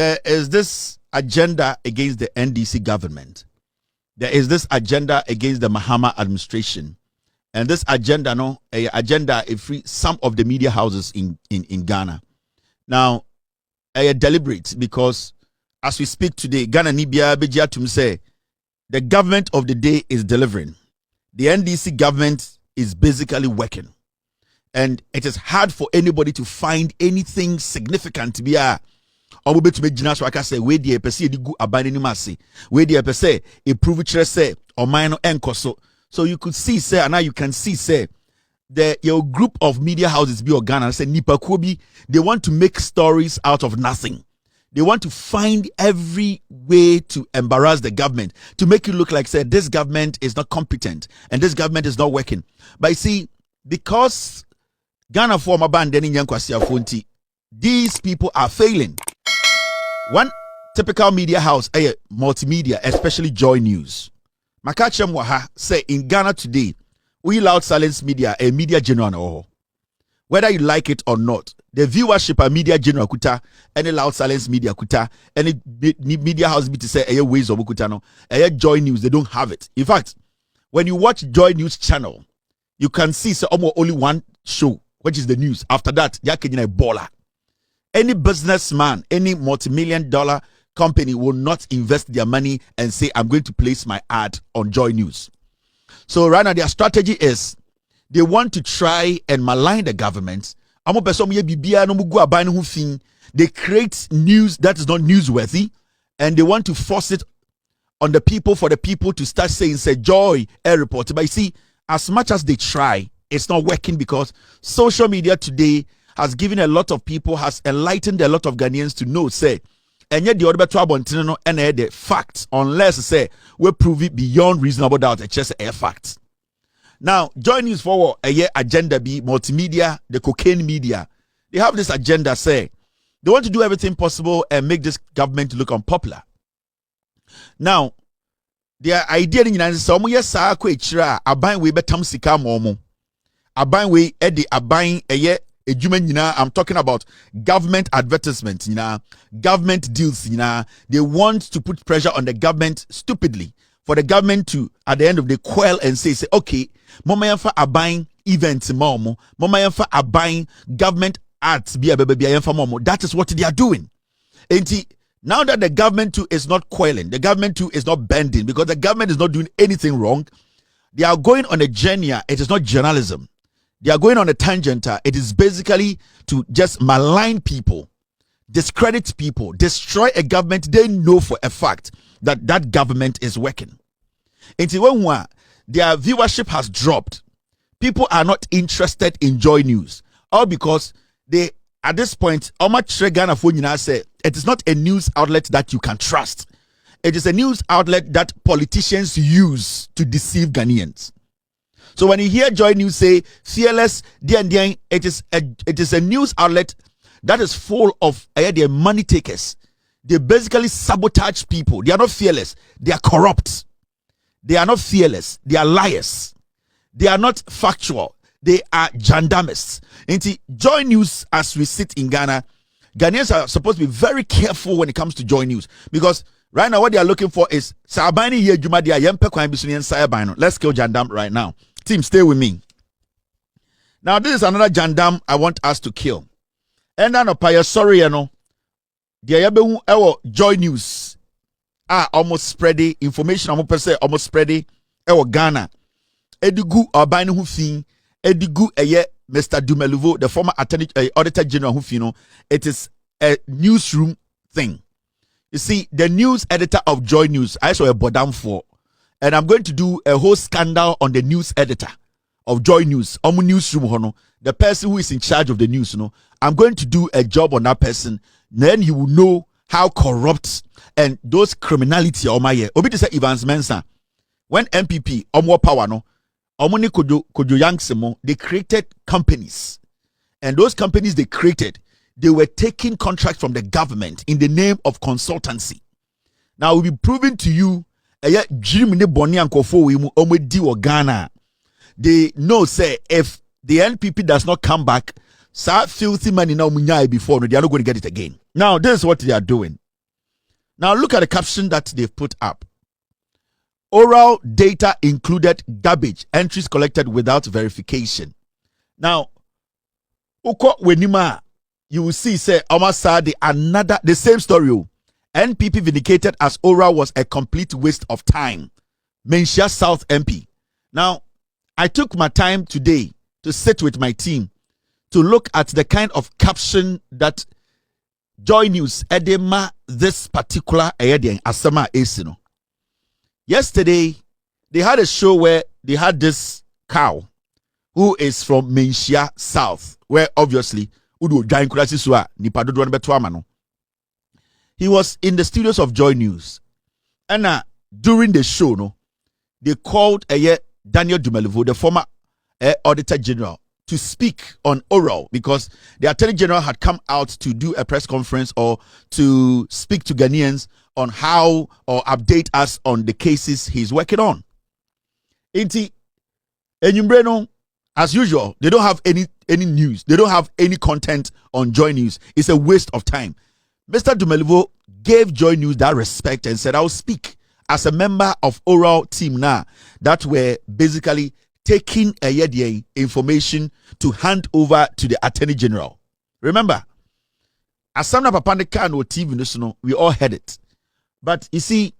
there is this agenda against the NDC government. There is this agenda against the Mahama administration. And this agenda, free some of the media houses in Ghana. Now, deliberate because as we speak today, Ghana Nibia Bejia Tum say the government of the day is delivering. The NDC government is basically working. And it is hard for anybody to find anything significant to be a or to make Jina so I can say where the EPC di gu abandon masi, where the EPC a prove it say or minor encoso. So you could see, say, and now you can see, say, your group of media houses be Ghana, say Nipa Kobi, they want to make stories out of nothing. They want to find every way to embarrass the government, to make it look like, say, this government is not competent and this government is not working. But you see, because Ghana former band these people are failing. One typical media house, multimedia, especially Joy News. Makachem Waha say in Ghana today, we loud silence media, a media general. Whether you like it or not, the viewership are media general kuta, any loud silence media kuta, any media house be to say a ways of kutano, a Joy News, they don't have it. In fact, when you watch Joy News channel, you can see so almost only one show, which is the news. After that, a baller. Any businessman, any multi-million-dollar company will not invest their money and say, I'm going to place my ad on Joy News. So right now, their strategy is they want to try and malign the government. They create news that is not newsworthy, and they want to force it on the people for the people to start saying, say, Joy, a report. But you see, as much as they try, it's not working because social media today has given a lot of people, has enlightened a lot of Ghanaians to know, say, and yet the other trouble and the facts, unless say we prove it beyond reasonable doubt, it's just a fact. Now, Joy News Forward, a year agenda be multimedia, the cocaine media. They have this agenda, say, they want to do everything possible and make this government look unpopular. Now, their idea in the United States, yes, I quite a buying way betam sika momo. A buying way Eddie, a buying a year. I'm talking about government advertisements, government deals, they want to put pressure on the government stupidly for the government to, at the end of the quell and say, okay, mama yanfa are buying events, momo, mama yanfa are buying government ads, momo. That is what they are doing. And now that the government too is not quelling, the government too is not bending because the government is not doing anything wrong, they are going on a journey. It is not journalism. They are going on a tangent. It is basically to just malign people, discredit people, destroy a government they know for a fact that that government is working. Until when their viewership has dropped, people are not interested in Joy News. All because they, at this point, say it is not a news outlet that you can trust. It is a news outlet that politicians use to deceive Ghanaians. So when you hear Joy News say fearless, it is a news outlet that is full of their money takers. They basically sabotage people. They are not fearless. They are corrupt. They are not fearless. They are liars. They are not factual. They are gendarmes. And Joy News, as we sit in Ghana, Ghanaians are supposed to be very careful when it comes to Joy News because right now what they are looking for is let's kill Jandam right now. Team, stay with me. Now, this is another Jandam I want us to kill. And then, sorry, the Joy News are almost spreading information. Almost spreading. Ghana. Edigu Obani Hufin. Edigu Mr. Domelevo, the former Auditor General Hufino. It is a newsroom thing. You see, the news editor of Joy News, I saw a bodam for. And I'm going to do a whole scandal on the news editor of Joy News, newsroom, the person who is in charge of the news. I'm going to do a job on that person. Then you will know how corrupt and those criminality. Obi say Evans Mensah, when MPP more power they created companies, and those companies they created, they were taking contracts from the government in the name of consultancy. Now we'll be proving to you. They know, say, if the NPP does not come back, filthy money now before, they are not going to get it again. Now, this is what they are doing. Now look at the caption that they've put up. Oral data included garbage, entries collected without verification. Now, Uko Wenima, you will see, say, the same story. NPP vindicated as oral was a complete waste of time. Menchia South MP. Now, I took my time today to sit with my team to look at the kind of caption that Joy News edema this particular Asama Esino. Yesterday, they had a show where they had this cow who is from Menchia South, where obviously he was in the studios of Joy News. And during the show, no, they called Daniel Domelevo, the former Auditor General, to speak on oral because the Attorney General had come out to do a press conference or to speak to Ghanaians on how or update us on the cases he's working on. Inti Enyumbreno, as usual, they don't have any news. They don't have any content on Joy News. It's a waste of time. Mr. Domelevo gave Joy News that respect and said, I'll speak as a member of oral team now that were basically taking information to hand over to the Attorney General. Remember, as some of Papandeka no TV, we all heard it. But you see,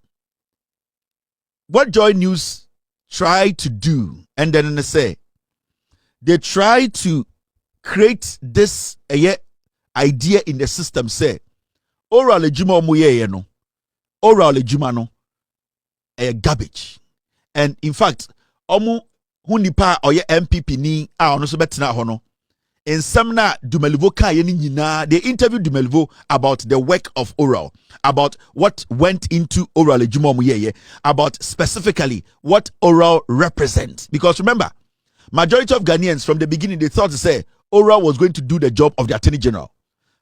what Joy News tried to do, and then they try to create this idea in the system, say, oral ejuma omuye no, oral ejuma no, garbage. And in fact, omu hunipa oye MPP ni ono so betina hono. In some na Domelevo ka yeni nyina, they interviewed Domelevo about the work of oral, about what went into oral ejuma omuye, about specifically what oral represents. Because remember, majority of Ghanaians from the beginning, they thought to say oral was going to do the job of the Attorney General.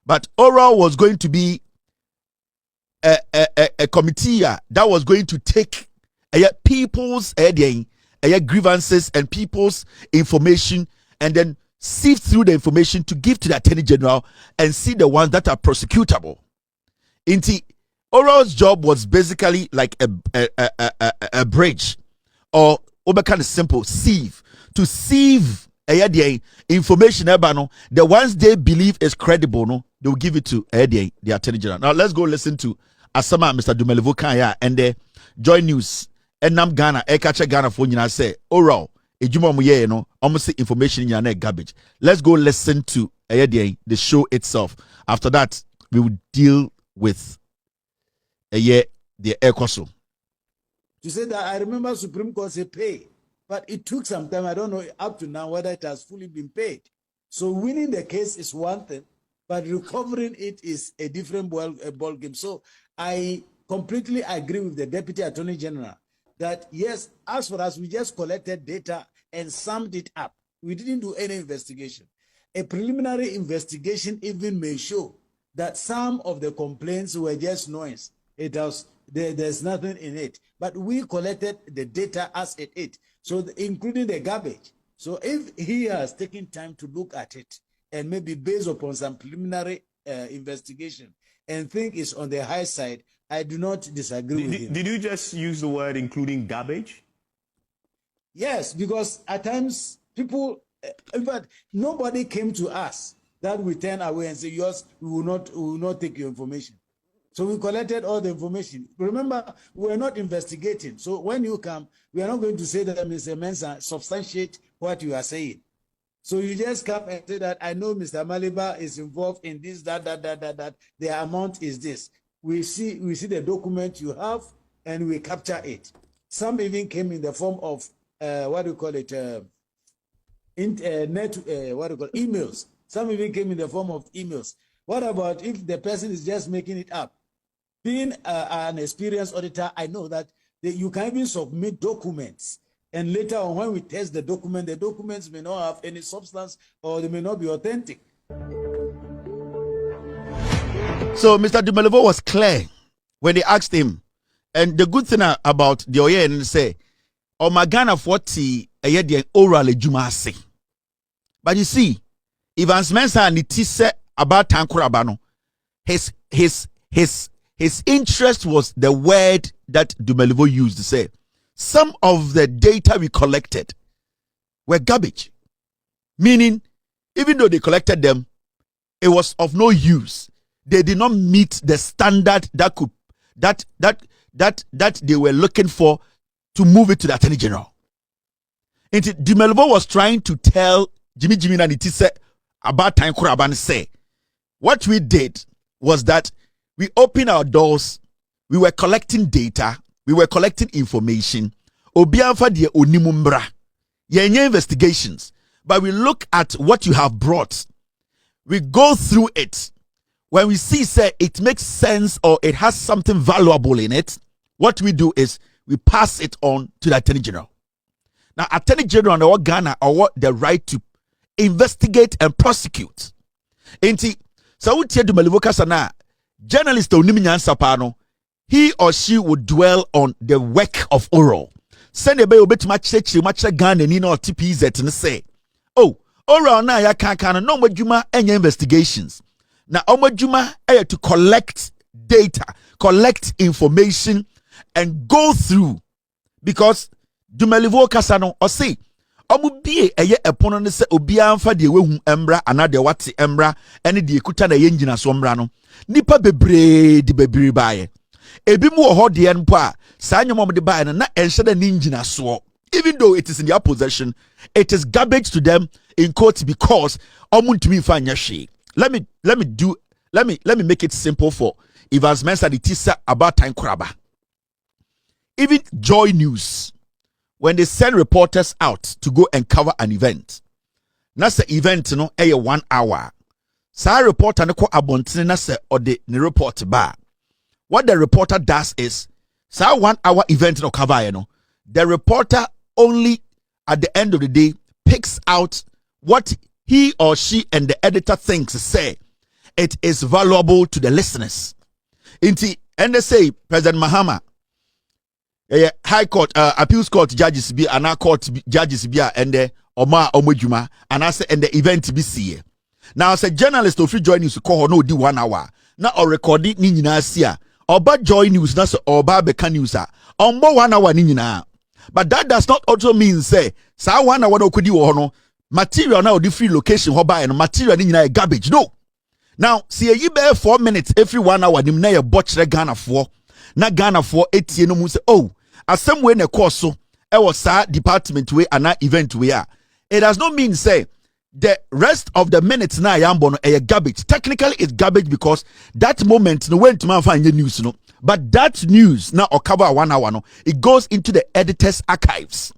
But oral was going to be a committee that was going to take people's grievances and people's information and then sift through the information to give to the Attorney General and see the ones that are prosecutable. Inti oral's job was basically like a bridge, or kind of simple sieve, to sieve information the ones they believe is credible, no, they will give it to the Attorney General. Now let's go listen to Asama Mr. Domelevo Kanya and the Joy News and Nam Ghana Ekacha Ghana for you say oral ejuma muye no almost information in your garbage. Let's go listen to the show itself. After that, we will deal with the ECOSO. To say that I remember Supreme Court say pay, but it took some time. I don't know up to now whether it has fully been paid. So winning the case is one thing, but recovering it is a different ball game. So I completely agree with the Deputy Attorney General that yes, as for us, we just collected data and summed it up. We didn't do any investigation. A preliminary investigation even may show that some of the complaints were just noise. There's nothing in it. But we collected the data as it is. So including the garbage. So if he has taken time to look at it and maybe based upon some preliminary investigation and think it's on the high side, I do not disagree with him. Did you just use the word including garbage? Yes, because at times people, in fact, nobody came to us that we turn away and say, yes, we will not take your information. So we collected all the information. Remember, we are not investigating. So when you come, we are not going to say that Mr. Mensah substantiate what you are saying. So you just come and say that I know Mr. Maliba is involved in this, that. The amount is this. We see the document you have and we capture it. Some even came in the form of emails. Some even came in the form of emails. What about if the person is just making it up? Being an experienced auditor, I know that you can even submit documents. And later on, when we test the documents may not have any substance or they may not be authentic. So Mr. Domelevo was clear when they asked him. And the good thing about the Oye and say, "Oh my Ghana 40 a oral ejumase." But you see, Evans Mensah and it is about Tankurabano. His his interest was the word that Domelevo used to say, some of the data we collected were garbage. Meaning, even though they collected them, it was of no use. They did not meet the standard that they were looking for to move it to the Attorney General. And Domelevo was trying to tell Jimmy and Itise about time Kuraban say, what we did was that we opened our doors, we were collecting data, we were collecting information. Obianfa die onimumbra. Yenye investigations. But we look at what you have brought. We go through it. When we see, say, it makes sense or it has something valuable in it, what we do is we pass it on to the Attorney General. Now, Attorney General and Ghana are the right to investigate and prosecute. Enti, so we tell Domelevo kasana, journalist Onimi he or she would dwell on the work of oral. Send a baby bit much Ghana and or TPZ and say, oh, oral na ya can no more juma any investigations. Now, Omajuma to collect data, collect information, and go through because Domelevo kasano or say, Omu be a opponent se obianfa de we embra anade wati embra ene de ekuta na yenjina so mbra no nipa bebre de bebre bae ebi mu ho de en po a sa nyomom de bae na enhye da ninjina so even though it is in their possession it is garbage to them in court because omu ntumi fa nyahwe. Let me make it simple for Evans Mensah the teaser about time Kraba. Even Joy News, when they send reporters out to go and cover an event, that's the event, 1 hour. Sa reporter no ko abontene na se ode ne report ba. What the reporter does is, sa 1 hour event no cover the reporter only at the end of the day picks out what he or she and the editor thinks say it is valuable to the listeners. And they say President Mahama, High Court, Appeals Court judges be and our court judges be and the Oma Omojuma and I say and the event be see. Now as a journalist of Free Joy News call no di 1 hour. Now or record it ni nyina sia. Oba Joy News na so oba beka news a. Ombo 1 hour ni nyina. But that does not also mean say sa 1 hour no kodi wo no. Material now the free location ho buy and material ni nyina garbage. No. Now see you bear 4 minutes every 1 hour nim na ye botchere Ghana for. Na Ghana for etie no mu say oh asem we na course so e was sa department we and event we are. It does not mean say the rest of the minutes na yambo no e garbage. Technically it's garbage because that moment no went to man find news no. But that news now or cover 1 hour no it goes into the editor's archives.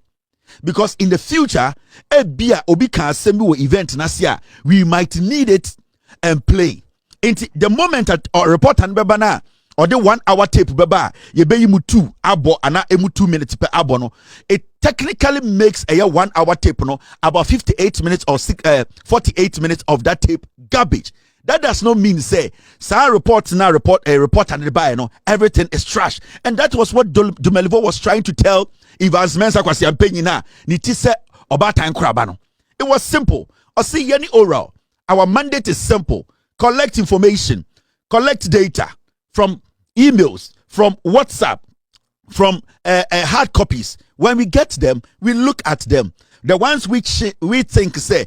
Because in the future, obi can assemble event nasia, we might need it and play. Into the moment that or report and bebana or the 1 hour tape beba, ye be you 2 abo ana emu 2 minutes per abo no. It technically makes a 1 hour tape no about 58 minutes or 48 minutes of that tape garbage. That does not mean say sa report and the buy no everything is trash. And that was what Domelevo was trying to tell Evans Mensah kwasi ampenyi na ni tise obata nkraba no. It was simple. Or see any oral. Our mandate is simple. Collect information, collect data from emails, from WhatsApp, from hard copies. When we get them, we look at them. The ones which we think say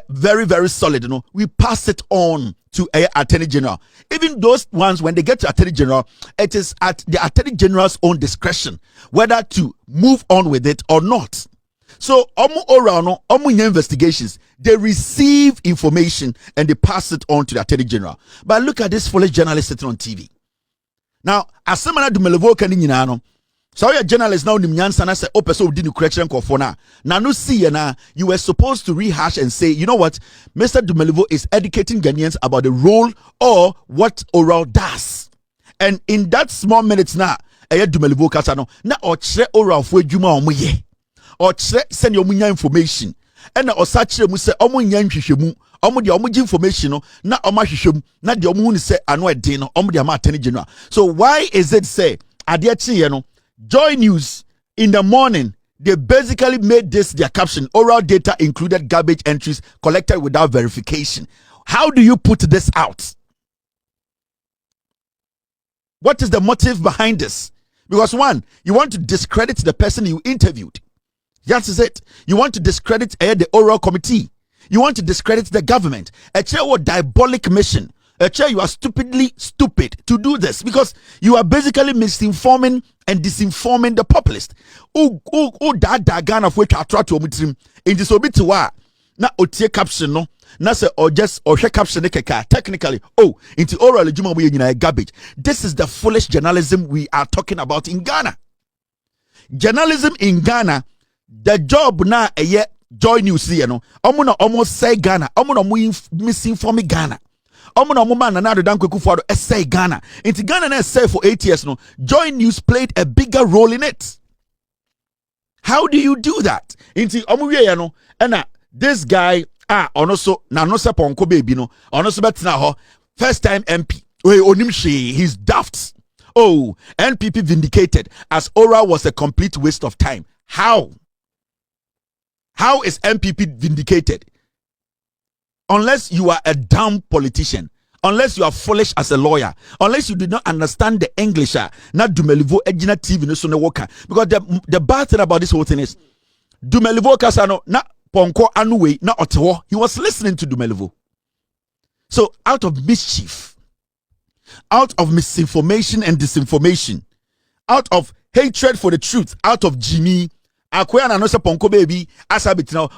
very, very solid, we pass it on to Attorney General. Even those ones, when they get to Attorney General, it is at the Attorney General's own discretion whether to move on with it or not. So, omu investigations, they receive information and they pass it on to the Attorney General. But look at this foolish journalist sitting on TV. Now, as someone Domelevo can so your journalist now nimnyansa say oh person did the correction for na no see na you were supposed to rehash and say you know what Mr. Domelevo is educating Ghanaians about the role or what oral does, and in that small minutes now Domelevo kasa no na o kire oral for adwuma omo ye o kire send your munya information and na o sa kire mu say omo nya nhwehwemu omo de omo gi information no na omo hwehwem na de omo hu ni say ano edin no omo de ama Attorney General. So why is it say ade achi no Joy News in the morning, they basically made this their caption. Oral data included garbage entries collected without verification. How do you put this out? What is the motive behind this? Because one, you want to discredit the person you interviewed. That is it. You want to discredit the oral committee. You want to discredit the government. A diabolic mission. You are stupidly stupid to do this because you are basically misinforming and disinforming the populist. Da Ghana for try to omutrim in this obiti wa na otie caption no na say or just or share caption keka technically into oral ejuma we nyina garbage. This is the foolish journalism we are talking about in Ghana. Journalism in Ghana, the job na Joy News here no omo na almost say Ghana omo na misinforming Ghana. Omo man na do danko kufuado essay Ghana. Into Ghana na essay for 8 years no. Joy News played a bigger role in it. How do you do that? Into omo we no na this guy onoso na no se ponko baby no onoso betina ho first time MP. Onimshi, he's daft. NPP vindicated as oral was a complete waste of time. How? How is NPP vindicated? Unless you are a dumb politician, unless you are foolish as a lawyer, unless you do not understand the English, not Domelevo Ejina TV no so no worker. Because the bad thing about this whole thing is Domelevo Kasano na Ponko Anuwe na Ottawa. He was listening to Domelevo. So out of mischief, out of misinformation and disinformation, out of hatred for the truth, out of Jimmy, Akwena no se ponko baby asabit now.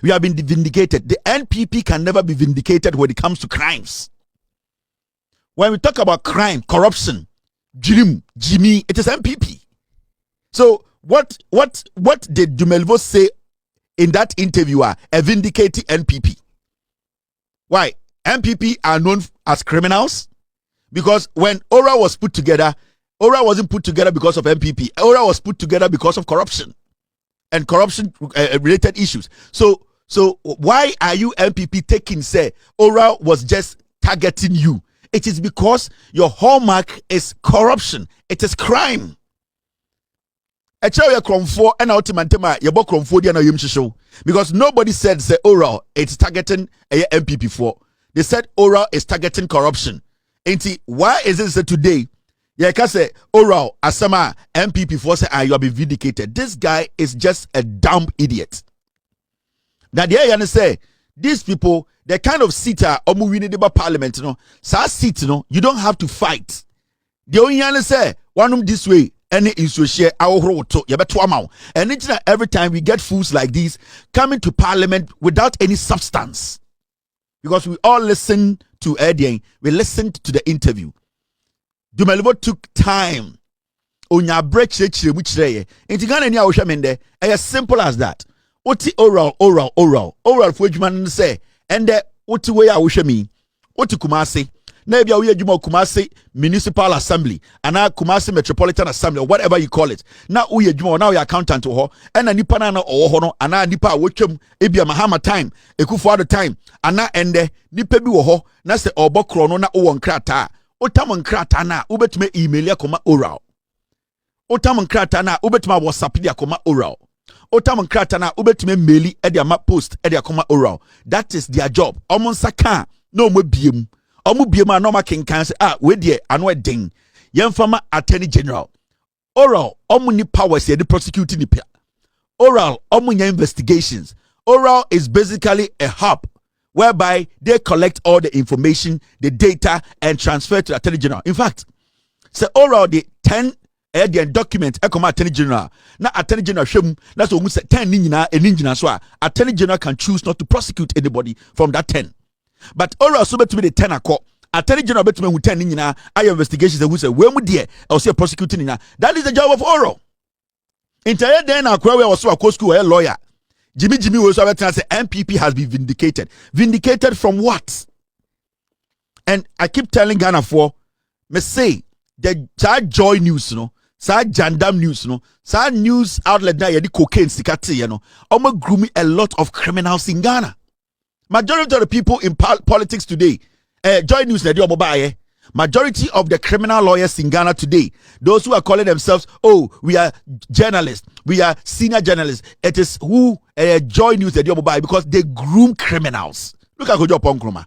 We have been vindicated. The NPP can never be vindicated when it comes to crimes. When we talk about crime, corruption, Jimmy, it is NPP. So what did Domelevo say in that interview? Vindicating NPP. Why? NPP are known as criminals because when Ora was put together, Ora wasn't put together because of NPP. Ora was put together because of corruption and corruption related issues. So why are you NPP taking say Ora was just targeting you? It is because your hallmark is corruption. It is crime. Because nobody said say Ora it's targeting a NPP for. They said Ora is targeting corruption. Why is it that today? Yeah, can say oral asama MPP for say you have been vindicated. This guy is just a dumb idiot. Now the say these people, the kind of seater or moving in the parliament, seat, you don't have to fight. The only say one this way, any issue share our roto, and every time we get fools like these coming to parliament without any substance. Because we all listen to Eddie, we listened to the interview. Domelevo took time. Onya break chire mu chire ye. Enti Ghana ni a wo hwe mende. As simple as that. Oti oral for adwuma no say ende oti we a wo hwe mi. Oti Kumasi. Na bia we adwuma Kumasi Municipal Assembly ana Kumasi Metropolitan Assembly or whatever you call it. Na we adwuma na we accountant ho. Ena nipa na owo ho no ana nipa a wotwam ebia Mahama time, Ekufuado time ana ende nipa bi wo ho na se obokro no na wo nkrata. Otam nkrata na ubetime email akoma oral. Otam nkrata na ubetime WhatsApp dia akoma oral. Otam nkrata na ubetime mail e dia ma post e dia akoma oral. That is their job. Omon saka no mo biem. Omo biem a no ma kenkan say we de ano den. Yemfama Attorney General. Oral omo ni powers e de prosecute ni pa. Oral omo nya investigations. Oral is basically a hub whereby they collect all the information, the data, and transfer to the Attorney General. In fact, say oral the 10 document Attorney General. Now Attorney General that's what we say 10 ninjina so Attorney General can choose not to prosecute anybody from that 10. But oral so to be the 10 Attorney General bet me 10 ninjina I investigations and we say when we there I'll say prosecuting. That is the job of oral. Entire then Akroma was so a school a lawyer. Jimmy was over to say NPP has been vindicated. Vindicated from what? And I keep telling Ghana for me say the Joy News, Jandam News, news outlet that yedi cocaine sikati, grooming a lot of criminals in Ghana. Majority of the people in politics today, Joy News na di majority of the criminal lawyers in Ghana today, those who are calling themselves, we are journalists, we are senior journalists, it is who Joy News because they groom criminals. Look at Kojo Ponkroma.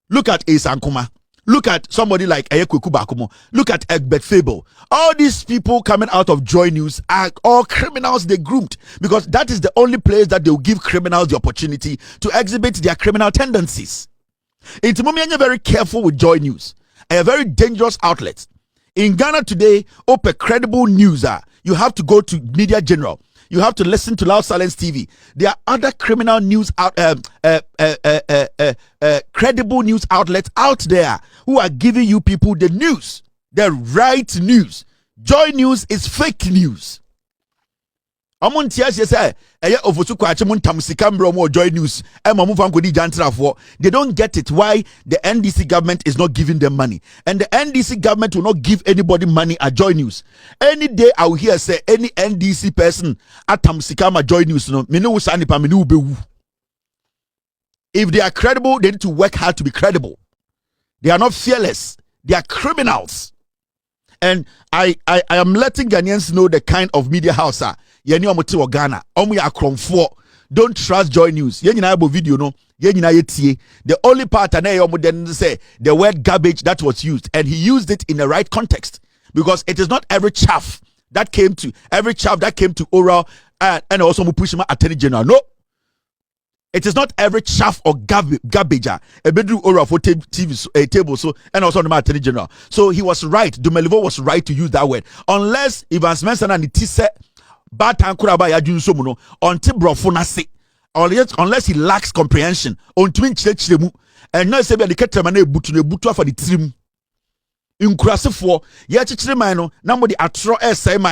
Look at Ace Ankuma. Look at somebody like Ayekweku Bakumo. Look at Egbert Fable. All these people coming out of Joy News are all criminals they groomed, because that is the only place that they will give criminals the opportunity to exhibit their criminal tendencies. It's you're very careful with Joy News, a very dangerous outlet. In Ghana today, open credible news. You have to go to Media General. You have to listen to Loud Silence TV. There are other criminal news credible news outlets out there who are giving you people the news, the right news. Joy News is fake news. They don't get it why the NDC government is not giving them money, and the NDC government will not give anybody money at Joy News. Any day I will hear say any NDC person at Tamsikama Joy News, if they are credible, they need to work hard to be credible. They are not fearless, they are criminals. And I am letting Ghanaians know the kind of media house Ghana. Don't trust Joy News. Video no. The only part I say the word garbage that was used, and he used it in the right context, because it is not every chaff that came to oral and also Mupushima Attorney General. No. It is not every chaff or garbage. A bedroom oral for TV table, so and also the Attorney General. So he was right. Domelevo was right to use that word. Unless Evans Mensah and it is bad tankuraba ya junso muno until brofona se. Unless he lacks comprehension on twin chilemu and not say the ketamane butu for the trim. In Kurasifo, ya chichiremano, nobody atro say my